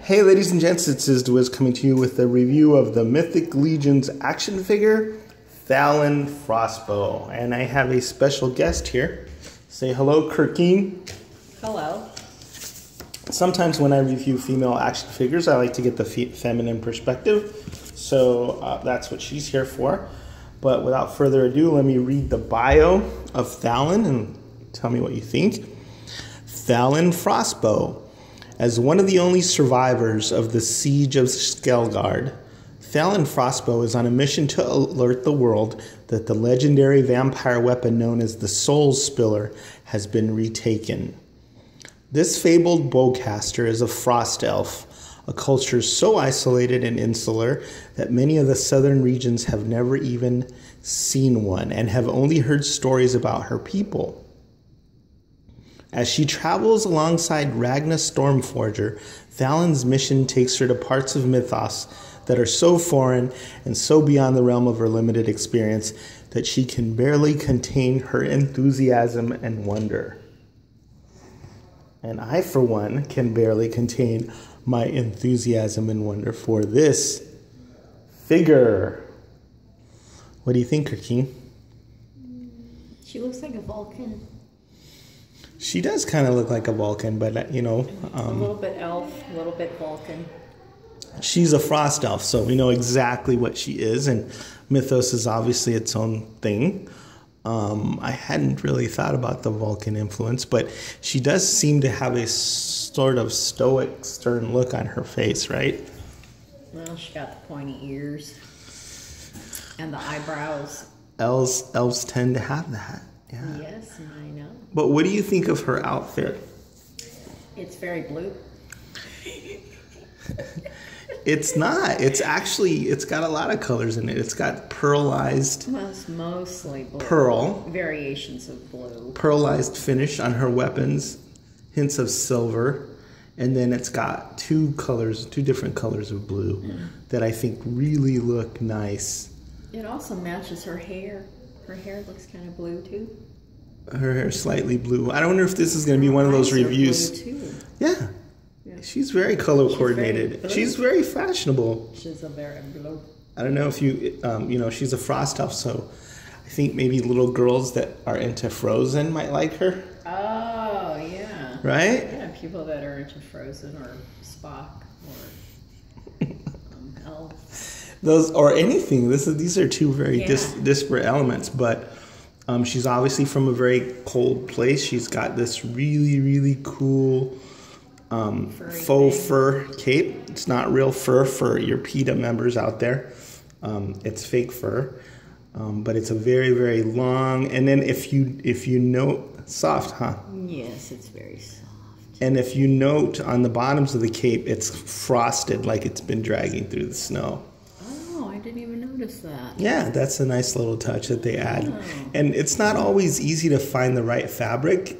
Hey ladies and gents, it's Wiz coming to you with a review of the Mythic Legion's action figure, Thallyn Frostbow. And I have a special guest here. Say hello, Kirkine. Hello. Sometimes when I review female action figures, I like to get the feminine perspective. So that's what she's here for. But without further ado, let me read the bio of Thallyn and tell me what you think. Thallyn Frostbow. As one of the only survivors of the siege of Sjelgard, Thallyn Frostbow is on a mission to alert the world that the legendary vampire weapon known as the Soul Spiller has been retaken. This fabled bowcaster is a frost elf, a culture so isolated and insular that many of the southern regions have never even seen one and have only heard stories about her people. As she travels alongside Ragna Stormforger, Thallyn's mission takes her to parts of Mythoss that are so foreign and so beyond the realm of her limited experience that she can barely contain her enthusiasm and wonder. And I, for one, can barely contain my enthusiasm and wonder for this figure. What do you think, Kirkine? She looks like a Vulcan. She does kind of look like a Vulcan, but you know... a little bit elf, a little bit Vulcan. She's a frost elf, so we know exactly what she is, and Mythos is obviously its own thing. I hadn't really thought about the Vulcan influence, but she does seem to have a sort of stoic, stern look on her face, right? Well, she got the pointy ears and the eyebrows. Elves tend to have that. Yeah. Yes, I know. But what do you think of her outfit? It's very blue. It's not. It's got a lot of colors in it. It's got pearlized... Well, it's mostly blue. Pearl. Variations of blue. Pearlized finish on her weapons. Hints of silver. And then it's got two different colors of blue that I think really look nice. It also matches her hair. Her hair looks kind of blue too. Her hair's slightly blue. I don't wonder if this is going to be one of those reviews. Blue too. Yeah. She's very color coordinated. She's very fashionable. She's a very blue. I don't know if you know, she's a frost elf, so I think maybe little girls that are into Frozen might like her. Oh, yeah. Right? Yeah, people that are into Frozen or Spock or elf. Those or anything. These are two very disparate elements, but she's obviously from a very cold place. She's got this really, really cool faux fur cape. It's not real fur for your PETA members out there. It's fake fur, but it's a very, very long. And then if you note, soft, huh? Yes, it's very soft. And if you note on the bottoms of the cape, it's frosted like it's been dragging through the snow. I didn't even notice that. Yeah, that's a nice little touch that they add. Oh. And it's not always easy to find the right fabric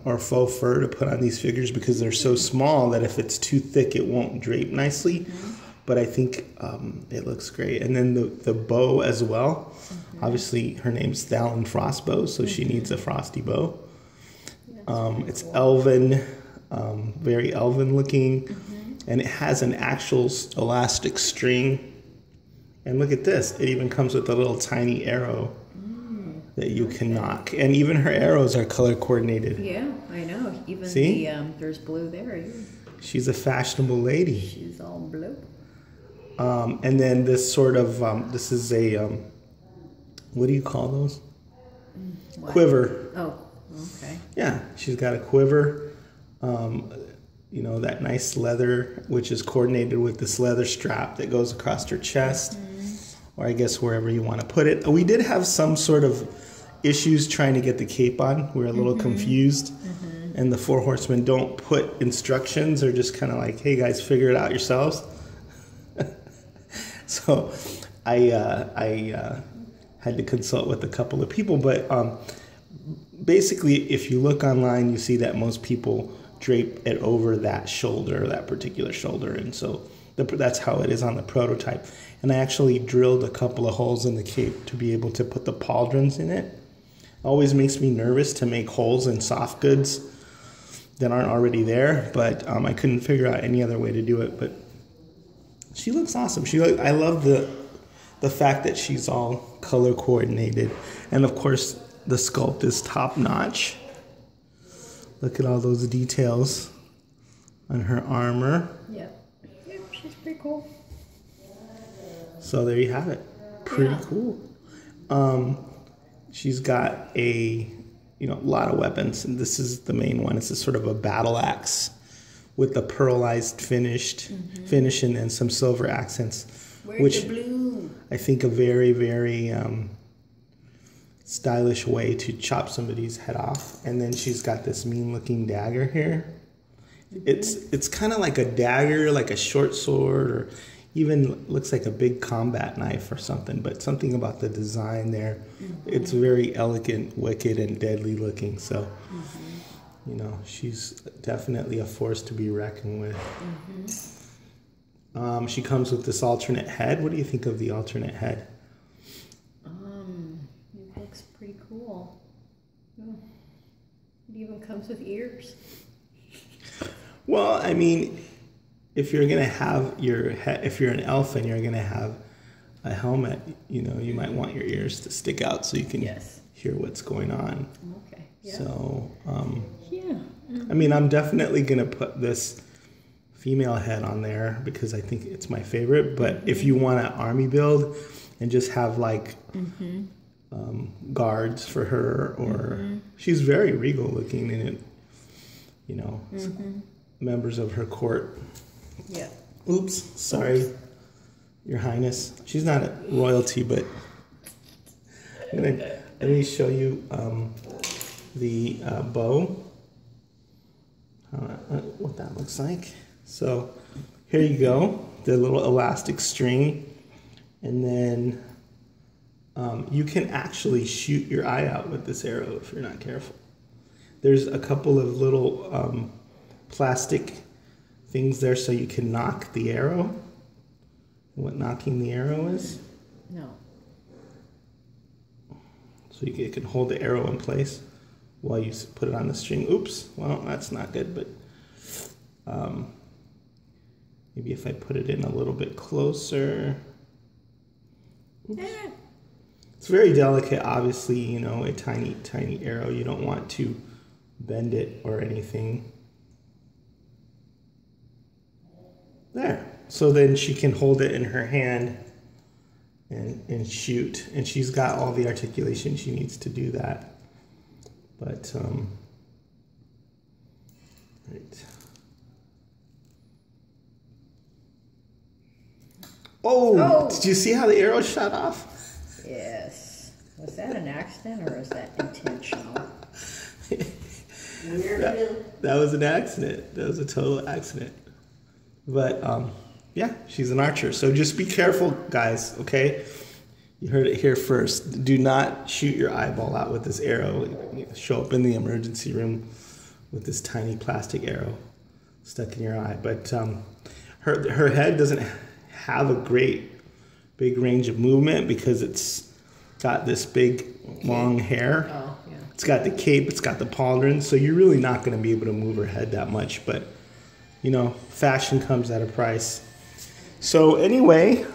or faux fur to put on these figures because they're so small that if it's too thick, it won't drape nicely. But I think it looks great. And then the bow as well. Obviously, her name's Thallyn Frostbow, so she needs a frosty bow. It's elven, very elven looking. And it has an actual elastic string. And look at this. It even comes with a little tiny arrow that you can knock. And even her arrows are color coordinated. Yeah, I know. Even see? There's blue there. Yeah. She's a fashionable lady. She's all blue. And then this sort of, this is a, what do you call those? What? Quiver. Oh, okay. Yeah, she's got a quiver. You know, that nice leather, which is coordinated with this leather strap that goes across her chest. Or I guess wherever you want to put it. We did have some sort of issues trying to get the cape on. We were a little confused. And the Four Horsemen don't put instructions. They're just kind of like, hey guys, figure it out yourselves. So I had to consult with a couple of people. But basically, if you look online, you see that most people drape it over that shoulder, that particular shoulder. And so that's how it is on the prototype. And I actually drilled a couple of holes in the cape to be able to put the pauldrons in it. Always makes me nervous to make holes in soft goods. that aren't already there, but I couldn't figure out any other way to do it. But she looks awesome. I love the fact that she's all color coordinated, and of course the sculpt is top notch. Look at all those details on her armor. Yep, she's pretty cool. So there you have it. Pretty cool. She's got a lot of weapons, and this is the main one. It's a sort of a battle axe with the pearlized finish and then some silver accents. Where's the blue? I think a very, very stylish way to chop somebody's head off. And then she's got this mean-looking dagger here. It's kind of like a dagger, like a short sword, or even looks like a big combat knife or something. But something about the design there, it's very elegant, wicked, and deadly looking. So, she's definitely a force to be reckoned with. She comes with this alternate head. What do you think of the alternate head? It looks pretty cool. It even comes with ears. Well, I mean, if you're gonna have if you're an elf and you're gonna have a helmet, you might want your ears to stick out so you can hear what's going on. Okay. Yeah. So, I mean, I'm definitely gonna put this female head on there because I think it's my favorite. But if you want an army build and just have like guards for her, or she's very regal looking in it, members of her court. Yeah. Oops, sorry, Your Highness. She's not a royalty, but let me show you the bow. What that looks like. So here you go, the little elastic string, and then you can actually shoot your eye out with this arrow if you're not careful. There's a couple of little plastic things there so you can knock the arrow. What knocking the arrow is? No. So you can hold the arrow in place while you put it on the string. Oops, well, that's not good, but maybe if I put it in a little bit closer. Oops. It's very delicate, obviously, a tiny, tiny arrow. You don't want to bend it or anything. There. So then she can hold it in her hand and shoot. And she's got all the articulation she needs to do that. But, right. Oh, did you see how the arrow shot off? Yes. Was that an accident or was that intentional? That was an accident. That was a total accident. But, yeah, she's an archer. So just be careful, guys, okay? You heard it here first. Do not shoot your eyeball out with this arrow. Show up in the emergency room with this tiny plastic arrow stuck in your eye. But her head doesn't have a great big range of movement because it's got this big long hair. Oh, yeah. It's got the cape, it's got the pauldron, so you're really not going to be able to move her head that much. But, fashion comes at a price. So anyway,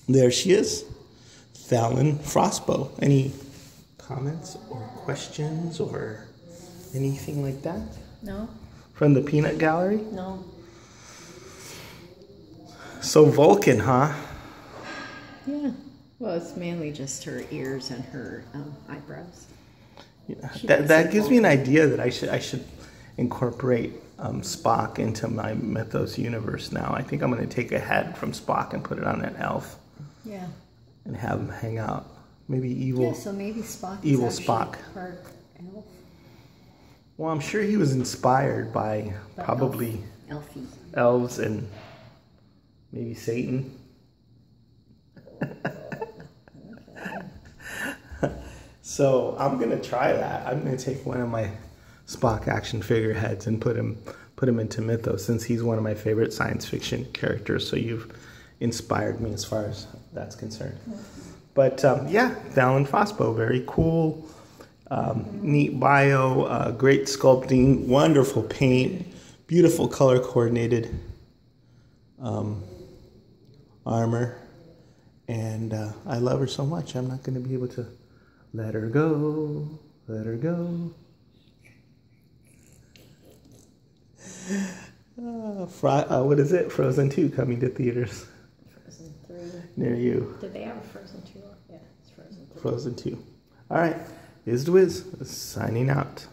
there she is, Thallyn Frostbow. Any comments or questions or anything like that? No. From the peanut gallery? No. So Vulcan, huh? Yeah. Well, it's mainly just her ears and her eyebrows. Yeah. That gives me an idea that I should incorporate Spock into my Mythos universe now. I think I'm going to take a head from Spock and put it on an elf. Yeah. And have him hang out. Maybe evil. Yeah, so maybe Spock evil is Spock. Part elf. Well, I'm sure he was inspired by probably elves and maybe Satan. So I'm gonna try that. I'm gonna take one of my Spock action figure heads and put him into Mythos, since he's one of my favorite science fiction characters. So you've inspired me as far as that's concerned. But yeah, Thallyn Frostbow, very cool. Neat bio, great sculpting, wonderful paint, beautiful color coordinated armor. And I love her so much, I'm not going to be able to let her go. Let her go. What is it? Frozen 2 coming to theaters. Frozen 3. Near you. Did they have a Frozen 2? Yeah, it's Frozen 3. Frozen 2. All right. Is the Wiz signing out.